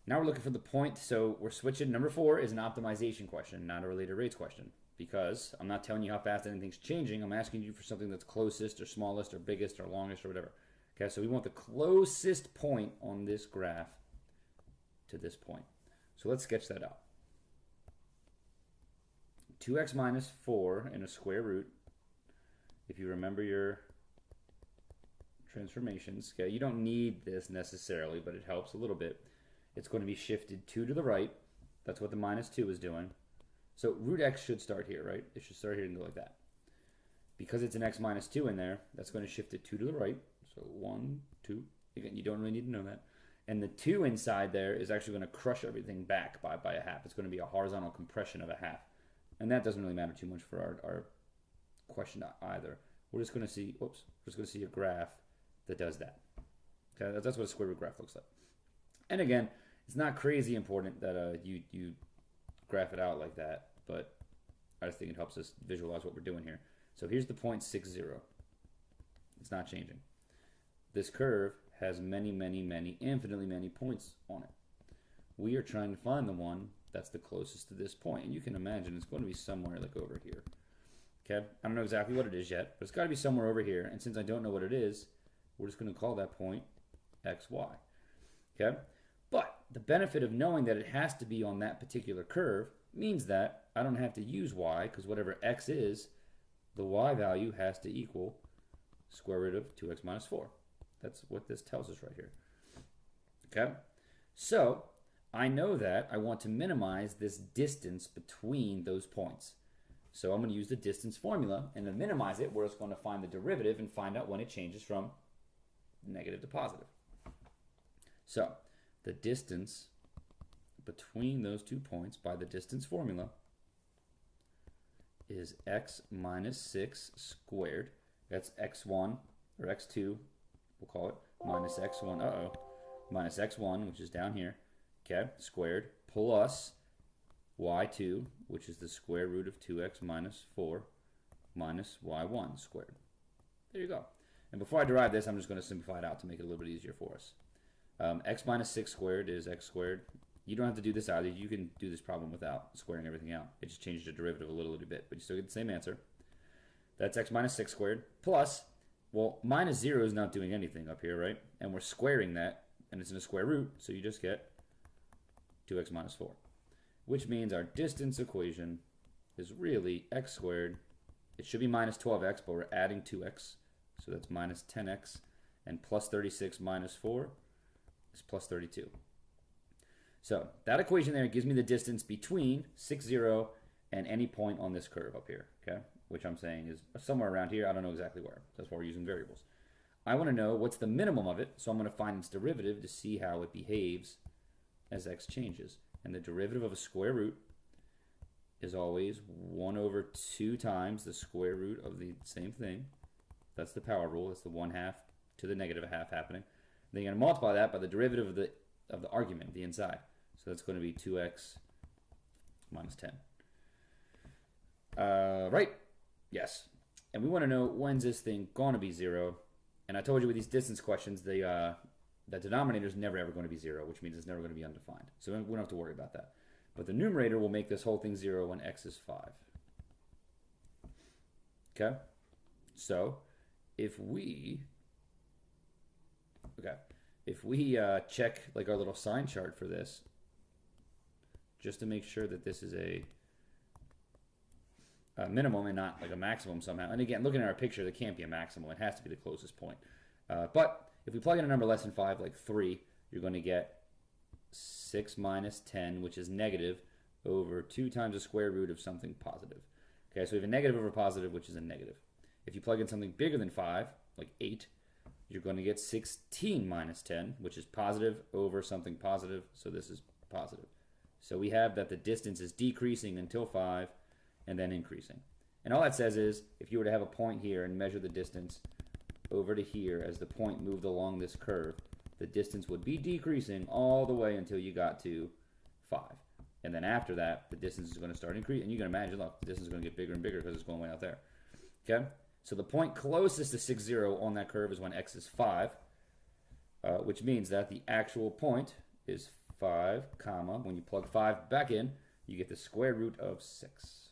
Now we're looking for the point, so we're switching. Number 4 is an optimization question, not a related rates question, because I'm not telling you how fast anything's changing. I'm asking you for something that's closest or smallest or biggest or longest or whatever. Okay, so we want the closest point on this graph to this point. So let's sketch that out. 2x minus 4 in a square root. If you remember your transformations, okay, you don't need this necessarily, but it helps a little bit. It's going to be shifted 2 to the right. That's what the minus 2 is doing. So root x should start here, right? It should start here and go like that. Because it's an x minus 2 in there, that's going to shift it 2 to the right. So 1, 2. Again, you don't really need to know that. And the 2 inside there is actually going to crush everything back by a half. It's going to be a horizontal compression of a half. And that doesn't really matter too much for our question either. We're just going to see, whoops, we're just going to see a graph that does that. Okay, that's what a square root graph looks like. And again, it's not crazy important that you graph it out like that, but I just think it helps us visualize what we're doing here. So here's the point 6, 0. It's not changing. This curve has many, infinitely many points on it. We are trying to find the one that's the closest to this point, and you can imagine it's going to be somewhere like over here. Okay, I don't know exactly what it is yet, but it's got to be somewhere over here, and since I don't know what it is, we're just going to call that point xy. Okay, but the benefit of knowing that it has to be on that particular curve means that I don't have to use y, because whatever x is, the y value has to equal square root of 2x minus 4. That's what this tells us right here. Okay, so I know that I want to minimize this distance between those points. So I'm going to use the distance formula, and to minimize it, we're just going to find the derivative and find out when it changes from negative to positive. So the distance between those 2 points by the distance formula is x minus 6 squared. That's x1, or x2, we'll call it, minus x1, minus x1, which is down here, okay, squared, plus y2, which is the square root of 2x minus 4, minus y1 squared. There you go. And before I derive this, I'm just going to simplify it out to make it a little bit easier for us. X minus 6 squared is x squared. You don't have to do this either. You can do this problem without squaring everything out. It just changes the derivative a little bit, but you still get the same answer. That's x minus 6 squared plus, well, minus 0 is not doing anything up here, right? And we're squaring that, and it's in a square root, so you just get 2x minus 4. Which means our distance equation is really x squared. It should be minus 12x, but we're adding 2x, so that's minus 10x, and plus 36 minus 4 is plus 32. So that equation there gives me the distance between 6, 0 and any point on this curve up here, okay? Which I'm saying is somewhere around here. I don't know exactly where. That's why we're using variables. I want to know what's the minimum of it, so I'm going to find its derivative to see how it behaves as x changes. And the derivative of a square root is always 1 over 2 times the square root of the same thing. That's the power rule. That's the 1/2 to the negative a half happening. Then you're going to multiply that by the derivative of the argument, the inside. So that's going to be 2x minus 10. Right? Yes. And we want to know, when's this thing going to be 0? And I told you with these distance questions, the denominator is never ever going to be 0, which means it's never going to be undefined. So we don't have to worry about that. But the numerator will make this whole thing 0 when x is 5. Okay? So if we check like our little sign chart for this, just to make sure that this is a minimum and not like a maximum somehow. And again, looking at our picture, there can't be a maximum. It has to be the closest point. But if we plug in a number less than 5, like 3, you're going to get 6 minus 10, which is negative, over 2 times the square root of something positive. Okay, so we have a negative over positive, which is a negative. If you plug in something bigger than 5, like 8, you're going to get 16 minus 10, which is positive over something positive, so this is positive. So we have that the distance is decreasing until 5 and then increasing. And all that says is, if you were to have a point here and measure the distance over to here as the point moved along this curve, the distance would be decreasing all the way until you got to 5. And then after that, the distance is going to start increasing. And you can imagine, look, the distance is going to get bigger and bigger because it's going way out there. Okay? So the point closest to 6, 0 on that curve is when x is 5, which means that the actual point is 5, comma, when you plug 5 back in, you get the square root of 6.